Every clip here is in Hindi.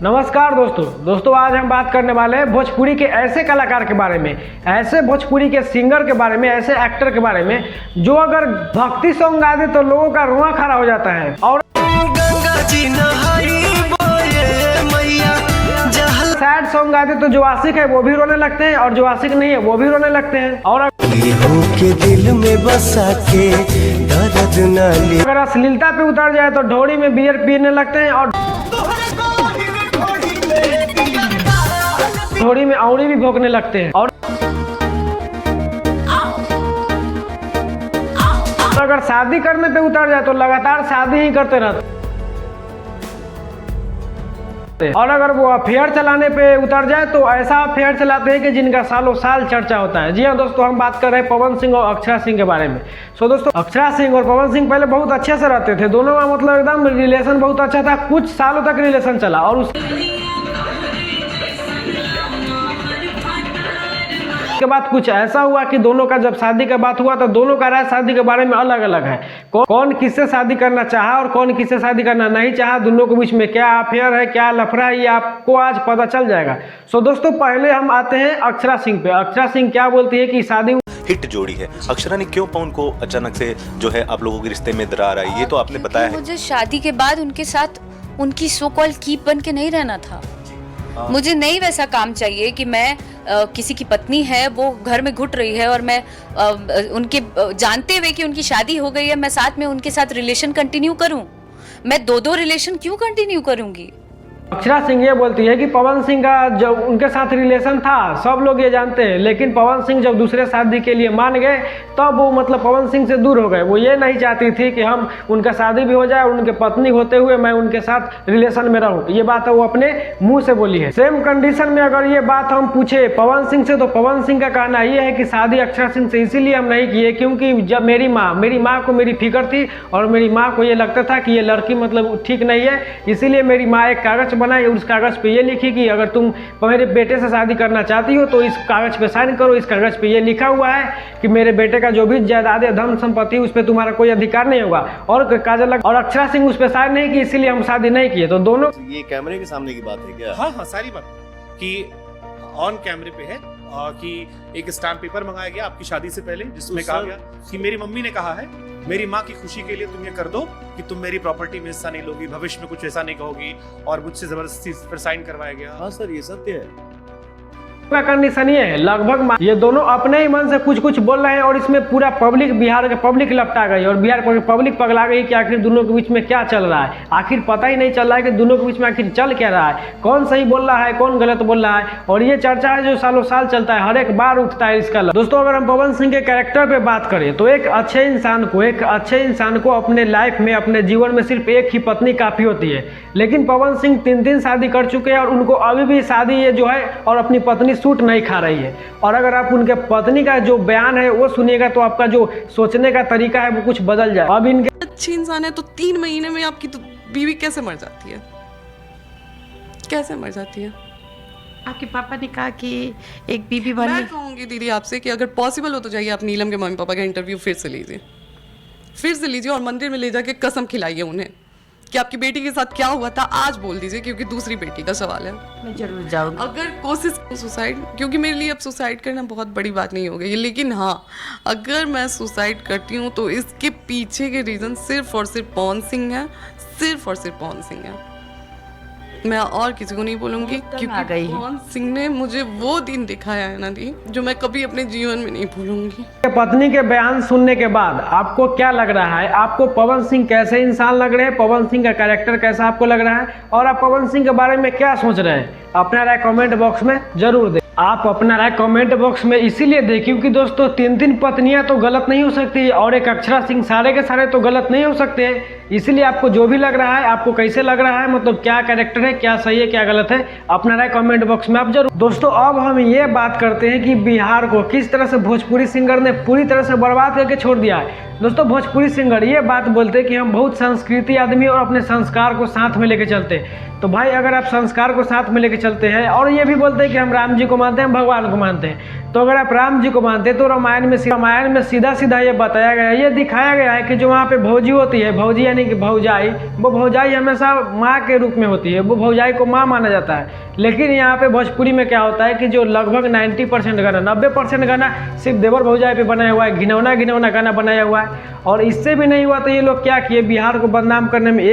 नमस्कार दोस्तों आज हम बात करने वाले हैं भोजपुरी के ऐसे कलाकार के बारे में, ऐसे भोजपुरी के सिंगर के बारे में, ऐसे एक्टर के बारे में जो अगर भक्ति सॉन्ग गा दे तो लोगों का रुआ खड़ा हो जाता है। और गंगा जी नहाई बोए मैया सैड सॉन्ग गा दे तो जो आशिक है वो भी रोने लगते हैं और जो आशिक नहीं है वो भी रोने लगते हैं। और के दिल में बसा के दर्द न ले अगर अश्लीलता पे उतर जाए तो ढोड़ी में बियर पीने लगते हैं और ढोड़ी में औड़ी भी भोंकने लगते हैं। और अगर शादी करने पे उतर जाए तो लगातार शादी ही करते रहते। और अगर वो अफेयर चलाने पे उतर जाए तो ऐसा अफेयर चलाते हैं कि जिनका सालों साल चर्चा होता है। जी हाँ दोस्तों, हम बात कर रहे हैं पवन सिंह और अक्षरा सिंह के बारे में। सो दोस्तों, अक्षरा सिंह और पवन सिंह पहले बहुत अच्छे से रहते थे, दोनों का मतलब एकदम रिलेशन बहुत अच्छा था, कुछ सालों तक रिलेशन चला। और उसके बाद कुछ ऐसा हुआ कि दोनों का जब शादी का बात हुआ तो दोनों का राय शादी के बारे में अलग अलग है। कौन किससे शादी करना चाहा और कौन किससे शादी करना नहीं चाहा, दोनों के बीच में क्या अफेयर है, क्या लफड़ा है, ये आपको आज पता चल जाएगा। सो दोस्तों, पहले हम आते हैं अक्षरा सिंह पे। अक्षरा सिंह क्या बोलती है कि शादी हिट जोड़ी है। अक्षरा ने क्यों पवन को अचानक से जो है आप लोगों के रिश्ते में दरार आई, ये तो आपने बताया है। मुझे शादी के बाद उनके साथ उनकी सो कॉल कीप बन के नहीं रहना था। मुझे नहीं वैसा काम चाहिए कि मैं किसी की पत्नी है, वो घर में घुट रही है और मैं उनके जानते हुए कि उनकी शादी हो गई है, मैं साथ में उनके साथ रिलेशन कंटिन्यू करूं। मैं दो रिलेशन क्यों कंटिन्यू करूंगी। अक्षरा सिंह ये बोलती है कि पवन सिंह का जब उनके साथ रिलेशन था सब लोग ये जानते हैं, लेकिन पवन सिंह जब दूसरे शादी के लिए मान गए तब वो मतलब पवन सिंह से दूर हो गए। वो ये नहीं चाहती थी कि हम उनका शादी भी हो जाए और उनके पत्नी होते हुए मैं उनके साथ रिलेशन में रहूं। ये बात वो अपने मुंह से बोली है। सेम कंडीशन में अगर ये बात हम पूछे पवन सिंह से तो पवन सिंह का कहना ये है कि शादी अक्षरा सिंह से इसीलिए हम नहीं किए क्योंकि जब मेरी माँ को मेरी फिक्र थी और मेरी माँ को ये लगता था कि ये लड़की मतलब ठीक नहीं है, इसीलिए मेरी माँ एक कागज बनाई, उस कागज पे ये लिखी कि अगर तुम मेरे बेटे से शादी करना चाहती हो तो इस कागज पे साइन करो। इस कागज पे ये लिखा हुआ है कि मेरे बेटे का जो भी जायदाद धन संपत्ति उस पर तुम्हारा कोई अधिकार नहीं होगा। और काजल और अक्षरा सिंह उस पर साइन नहीं की, इसीलिए हम शादी नहीं किए। तो दोनों ये कैमरे के सामने की बात है क्या? हाँ, सारी बात कि ऑन कैमरे पे है कि एक स्टैम्प पेपर मंगाया गया आपकी शादी से पहले जिसमें कहा गया कि मेरी मम्मी ने कहा है मेरी माँ की खुशी के लिए तुम ये कर दो कि तुम मेरी प्रॉपर्टी में हिस्सा नहीं लोगी, भविष्य में कुछ ऐसा नहीं कहोगी, और मुझसे जबरदस्ती पर साइन करवाया गया। हाँ सर, ये सत्य है। कंडीशन ये है लगभग ये दोनों अपने ही मन से कुछ बोल रहे हैं और इसमें पूरा पब्लिक, बिहार के पब्लिक लपटा गई और बिहार की पब्लिक पगला गई कि आखिर दोनों के बीच में क्या चल रहा है। आखिर पता ही नहीं चल रहा है कि दोनों के बीच में आखिर चल क्या रहा है, कौन सही बोल रहा है, कौन गलत बोल रहा है। और ये चर्चा है जो सालों साल चलता है, हर एक बार उठता है इसका। दोस्तों, अगर हम पवन सिंह के कैरेक्टर पे बात करें तो एक अच्छे इंसान को अपने लाइफ में, अपने जीवन में सिर्फ एक ही पत्नी काफी होती है। लेकिन पवन सिंह 3 शादी कर चुके हैं और उनको अभी भी शादी ये जो है और अपनी पत्नी सूट नहीं खा रही है। और अगर आप उनके पत्नी का जो बयान है वो सुनिएगा तो आपका जो सोचने का तरीका है वो कुछ बदल जाए। अब इनके अच्छी इंसान है तो 3 महीने में आपकी तो बीवी कैसे मर जाती है, कैसे मर जाती है? आपके पापा ने कहा कि एक बीबी बनी। मैं कहूँगी दीदी आपसे कि अगर पॉसिबल हो तो जाइए आप नीलम के मम्मी पापा का इंटरव्यू फिर से लीजिए और मंदिर में ले जाके कसम खिलाइए उन्हें कि आपकी बेटी के साथ क्या हुआ था आज बोल दीजिए, क्योंकि दूसरी बेटी का सवाल है। मैं जरूर जाऊंगी। अगर कोशिश सुसाइड, क्योंकि मेरे लिए अब सुसाइड करना बहुत बड़ी बात नहीं हो गई, लेकिन हाँ अगर मैं सुसाइड करती हूँ तो इसके पीछे के रीज़न सिर्फ और सिर्फ पवन सिंह है, सिर्फ और सिर्फ पवन सिंह है। मैं और किसी को नहीं बोलूँगी क्योंकि पवन सिंह ने मुझे वो दिन दिखाया है ना दी जो मैं कभी अपने जीवन में नहीं भूलूंगी। पत्नी के बयान सुनने के बाद आपको क्या लग रहा है? आपको पवन सिंह कैसे इंसान लग रहे हैं, पवन सिंह का कैरेक्टर कैसा आपको लग रहा है और आप पवन सिंह के बारे में क्या सोच रहे हैं? अपना राय कमेंट बॉक्स में जरूर दें। आप अपना राय कमेंट बॉक्स में इसीलिए दें क्योंकि दोस्तों 3 पत्नियां तो गलत नहीं हो सकती और एक अक्षरा सिंह सारे के सारे तो गलत नहीं हो सकते। इसीलिए आपको जो भी लग रहा है, आपको कैसे लग रहा है, मतलब क्या कैरेक्टर है, क्या सही है, क्या गलत है, अपना राय कमेंट बॉक्स में आप जरूर। दोस्तों, अब हम ये बात करते हैं कि बिहार को किस तरह से भोजपुरी सिंगर ने पूरी तरह से बर्बाद करके छोड़ दिया है। दोस्तों, भोजपुरी सिंगर ये बात बोलते हैं कि हम बहुत संस्कृति आदमी और अपने संस्कार को साथ में लेके चलते हैं। तो भाई अगर आप संस्कार को साथ में लेके चलते हैं और ये भी बोलते हैं कि हम राम जी को मानते हैं, भगवान को मानते हैं, तो अगर आप राम जी को मानते हैं तो रामायण में सीधा सीधा ये बताया गया है, ये दिखाया गया है कि जो वहाँ पे भौजी होती है, भौजी यानी कि भौजाई, वो भौजाई हमेशा माँ के रूप में होती है, वो भौजाई को माँ माना जाता है। लेकिन यहाँ पे भोजपुरी में क्या होता है कि जो लगभग 90% गाना, 90% गाना सिर्फ देवर भौजाई पे बनाया हुआ है, घिनौना घिनौना गाना बनाया हुआ है। और इससे भी नहीं हुआ तो ये लोग क्या किए, बिहार को बदनाम करने में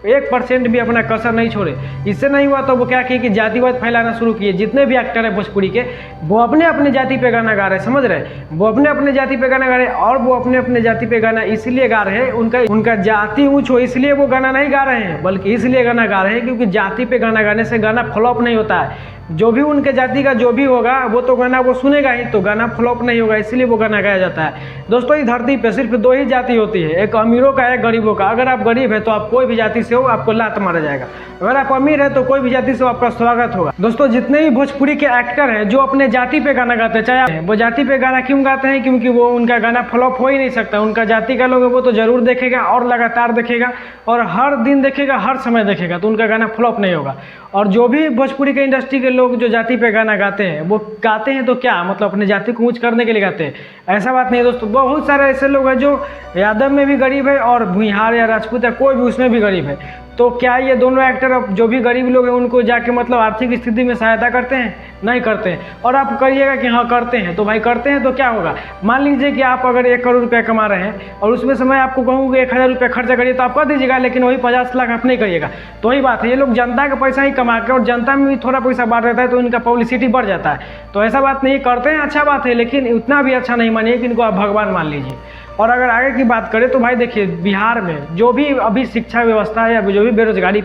1% भी अपना कसर नहीं छोड़े। इससे नहीं हुआ तो वो क्या किए कि जातिवाद फैलाना शुरू किए। जितने भी एक्टर हैं भोजपुरी के, वो अपने अपने जाति पे गाना गा रहे हैं, समझ रहे हैं, वो अपने अपने जाति पे गाना गा रहे हैं। और वो अपने अपने जाति पे गाना इसलिए गा रहे हैं, उनका जाति ऊंच हो इसलिए वो गाना नहीं गा रहे हैं, बल्कि इसलिए गाना गा रहे हैं क्योंकि जाति पे गाना गाने से गाना फ्लॉप नहीं होता है। जो भी उनके जाति का जो भी होगा वो तो गाना वो सुनेगा ही, तो गाना फ्लॉप नहीं होगा, इसलिए वो गाना गाया जाता है। दोस्तों, इस धरती पे सिर्फ 2 ही जाति होती है, एक अमीरों का, एक गरीबों का। अगर आप गरीब है तो आप कोई भी जाति से हो आपको लात मारा जाएगा, अगर आप अमीर है तो कोई भी जाति से आपका स्वागत होगा। दोस्तों, जितने भी भोजपुरी के एक्टर हैं जो अपने जाति पे गाना गाते हैं, चाहे वो जाति पे गाना क्यों गाते हैं, क्योंकि वो उनका गाना फ्लॉप हो ही नहीं सकता। उनका जाति का लोग वो तो जरूर देखेगा और लगातार देखेगा और हर दिन देखेगा, हर समय देखेगा, तो उनका गाना फ्लॉप नहीं होगा। और जो भी भोजपुरी के इंडस्ट्री के लोग जो जाति पे गाना गाते हैं, वो गाते हैं तो क्या मतलब अपने जाति को ऊंच करने के लिए गाते हैं, ऐसा बात नहीं है दोस्तों। बहुत सारे ऐसे लोग हैं जो यादव में भी गरीब है और भुइहार या राजपूत या कोई भी उसमें भी गरीब है। तो क्या ये दोनों एक्टर अब जो भी गरीब लोग हैं उनको जाके मतलब आर्थिक स्थिति में सहायता करते हैं? नहीं करते हैं। और आप करिएगा कि हाँ करते हैं, तो भाई करते हैं तो क्या होगा। मान लीजिए कि आप अगर 1 करोड़ रुपया कमा रहे हैं और उसमें से मैं आपको कहूँ कि 1000 रुपया खर्चा करिए तो आप कर दीजिएगा, लेकिन वही 50 लाख आप नहीं करिएगा। तो वही बात है, ये लोग जनता का पैसा ही कमा के और जनता में भी थोड़ा पैसा बांट देता है तो इनका पब्लिसिटी बढ़ जाता है। तो ऐसा बात नहीं, करते हैं अच्छा बात है, लेकिन उतना भी अच्छा नहीं मानिए कि इनको आप भगवान मान लीजिए। और अगर आगे की बात करें तो भाई देखिए, बिहार में जो भी अभी शिक्षा व्यवस्था है या जो भी बेरोजगारी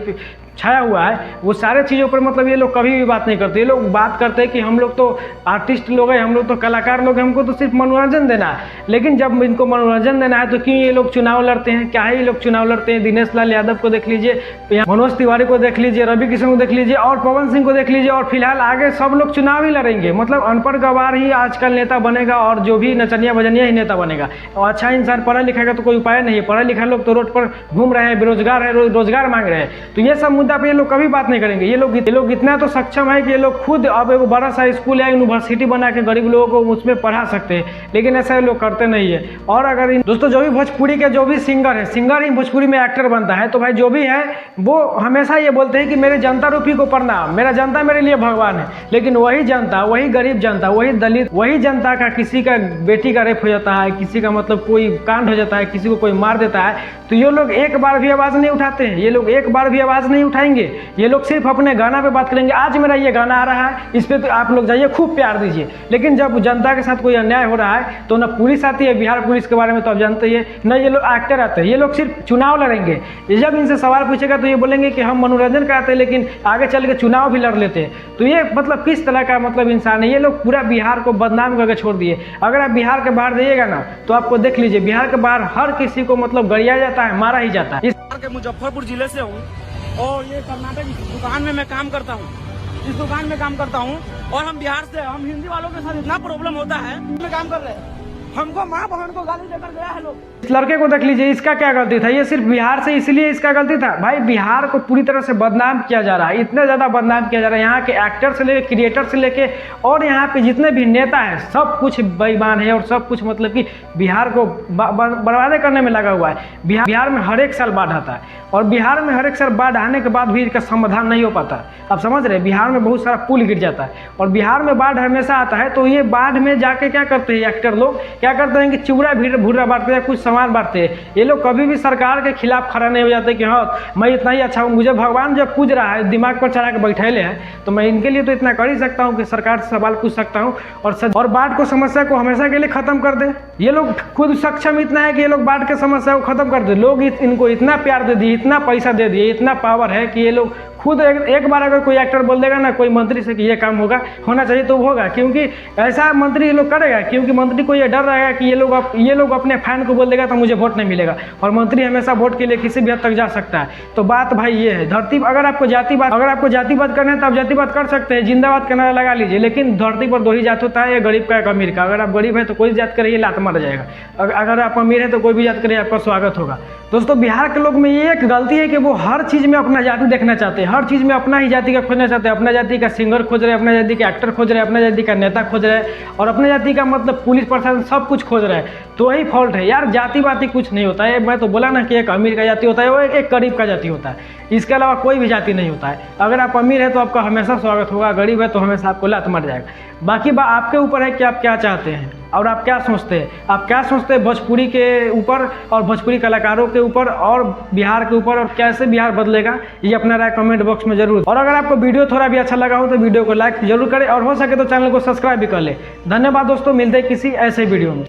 छाया हुआ है, वो सारे चीज़ों पर मतलब ये लोग कभी भी बात नहीं करते। ये लोग बात करते हैं कि हम लोग तो आर्टिस्ट लोग हैं, हम लोग तो कलाकार लोग हैं, हमको तो सिर्फ मनोरंजन देना है। लेकिन जब इनको मनोरंजन देना है तो क्यों ये लोग चुनाव लड़ते हैं? क्या है ये लोग चुनाव लड़ते हैं? दिनेश लाल यादव को देख लीजिए, मनोज तिवारी को देख लीजिए, रवि किशन को देख लीजिए और पवन सिंह को देख लीजिए, और फिलहाल आगे सब लोग चुनाव ही लड़ेंगे। मतलब अनपढ़ गवार ही आजकल नेता बनेगा और जो भी नचनिया बजनिया ही नेता बनेगा। और अच्छा इंसान पढ़ा लिखा का तो कोई उपाय नहीं है। पढ़ा लिखा लोग तो रोड पर घूम रहे हैं, बेरोजगार है, रोजगार मांग रहे हैं। तो ये सब मुद्दा पे ये लोग कभी बात नहीं करेंगे। ये लोग इतना तो सक्षम है कि ये लोग खुद अब एक बड़ा सा स्कूल या यूनिवर्सिटी बना के गरीब लोगों को उसमें पढ़ा सकते हैं, लेकिन ऐसा ये लोग करते नहीं है। और अगर दोस्तों जो भी भोजपुरी के जो भी सिंगर है, सिंगर ही भोजपुरी में एक्टर बनता है, तो भाई जो भी है वो हमेशा ये बोलते हैं कि मेरे जनता रूपी को प्रणाम, मेरा जनता मेरे लिए भगवान है। लेकिन वही जनता, वही गरीब जनता, वही दलित, वही जनता का किसी का बेटी का रेप हो जाता है, किसी का मतलब कोई कांड हो जाता है, किसी को कोई मार देता है, तो ये लोग एक बार भी आवाज़ नहीं उठाते हैं। ये लोग एक बार भी आवाज़ नहीं उठाएंगे। ये लोग सिर्फ अपने गाना पे बात करेंगे, आज मेरा ये गाना आ रहा है, इस पे तो आप लोग जाइए खूब प्यार दीजिए। लेकिन जब जनता के साथ कोई अन्याय हो रहा है तो ना पुलिस आती है, बिहार पुलिस के बारे में तो आप जानते ही है, ना ये लोग एक्टर आते हैं। ये लोग सिर्फ चुनाव लड़ेंगे। जब इनसे सवाल पूछेगा तो ये बोलेंगे कि हम मनोरंजन कराते हैं, लेकिन आगे चल के चुनाव भी लड़ लेते हैं। तो ये मतलब किस तरह का मतलब इंसान है। ये लोग पूरा बिहार को बदनाम करके छोड़ दिए। अगर आप बिहार के बाहर जाइएगा ना तो आपको देख लीजिए, बिहार के बाहर हर किसी को मतलब गरिया जाता है, मारा ही जाता है। के मुजफ्फरपुर जिले से हूँ और ये कर्नाटक दुकान में मैं काम करता हूँ, इस दुकान में काम करता हूँ। और हम बिहार से, हम हिंदी वालों के साथ इतना प्रॉब्लम होता है, मैं काम कर रहे हैं, हमको माँ बहन को गाली देकर गया है लोग। इस लड़के को देख लीजिए, इसका क्या गलती था? ये सिर्फ बिहार से इसलिए इसका गलती था? भाई बिहार को पूरी तरह से बदनाम किया जा रहा है, इतना ज़्यादा बदनाम किया जा रहा है। यहाँ के एक्टर से लेके, क्रिएटर से लेके और यहाँ पे जितने भी नेता हैं, सब कुछ बेईमान है और सब कुछ मतलब कि बिहार को बर्बाद करने में लगा हुआ है। बिहार में हर एक साल बाढ़ आता है और बिहार में हर एक साल बाढ़ आने के बाद भी इसका समाधान नहीं हो पाता। आप समझ रहे हैं, बिहार में बहुत सारा पुल गिर जाता है और बिहार में बाढ़ हमेशा आता है। तो ये बाढ़ में जाके क्या करते हैं एक्टर लोग, क्या करते हैं कि चिवड़ा भूरा बांटते हैं, कुछ सामान बांटते हैं। ये लोग कभी भी सरकार के खिलाफ खड़ा नहीं हो जाते कि हाँ मैं इतना ही अच्छा हूँ, मुझे भगवान जब पूज रहा है, दिमाग पर चढ़ा के बैठे हैं, तो मैं इनके लिए तो इतना कर ही सकता हूँ कि सरकार से सवाल पूछ सकता हूँ और बाढ़ को समस्या को हमेशा के लिए खत्म कर दे। ये लोग खुद सक्षम इतना है कि ये लोग बाढ़ के समस्या को खत्म कर दे। लोग इनको इतना प्यार दे दिए, इतना पैसा दे दिए, इतना पावर है कि ये लोग खुद एक बार अगर कोई एक्टर बोल देगा ना कोई मंत्री से कि ये काम होना चाहिए तो होगा, क्योंकि ऐसा मंत्री ये लोग करेगा। क्योंकि मंत्री को ये डर रहेगा कि ये लोग अपने फैन को बोल देगा तो मुझे वोट नहीं मिलेगा, और मंत्री हमेशा वोट के लिए किसी भी हद तक जा सकता है। तो बात भाई ये है, धरती अगर आपको जातिवाद करना है तो आप जातिवाद कर सकते हैं, जिंदाबाद का नारा लगा लीजिए, लेकिन धरती पर 2 ही जात होता है, एक गरीब का एक अमीर का। अगर आप गरीब है तो कोई जात करिए, लात मारा जाएगा। अगर आप अमीर है तो कोई भी जात करिए, आपका स्वागत होगा। दोस्तों बिहार के लोग में ये एक गलती है कि वो हर चीज़ में अपना जाति देखना चाहते हैं, हर चीज़ में अपना ही जाति का खोजना चाहते हैं। अपना जाति का सिंगर खोज रहे हैं, अपना जाति का एक्टर खोज रहे हैं, अपना जाति का नेता खोज रहे हैं और अपने जाति का मतलब पुलिस प्रशासन सब कुछ खोज रहे हैं। तो वही फॉल्ट है यार, जाति वाति कुछ नहीं होता है। मैं तो बोला ना कि एक अमीर का जाति होता है, वो एक गरीब का जाति होता है, इसके अलावा कोई भी जाति नहीं होता है। अगर आप अमीर है तो आपका हमेशा स्वागत होगा, गरीब है तो हमेशा आपको लात मार जाएगा। बाकी बात आपके ऊपर है कि आप क्या चाहते हैं और आप क्या सोचते हैं। आप क्या सोचते हैं भोजपुरी के ऊपर और भोजपुरी कलाकारों के ऊपर और बिहार के ऊपर, और कैसे बिहार बदलेगा, ये अपना राय कमेंट बॉक्स में जरूर। और अगर आपको वीडियो थोड़ा भी अच्छा लगा हो तो वीडियो को लाइक जरूर करें और हो सके तो चैनल को सब्सक्राइब भी कर ले। धन्यवाद दोस्तों, मिलते हैं किसी ऐसे वीडियो में।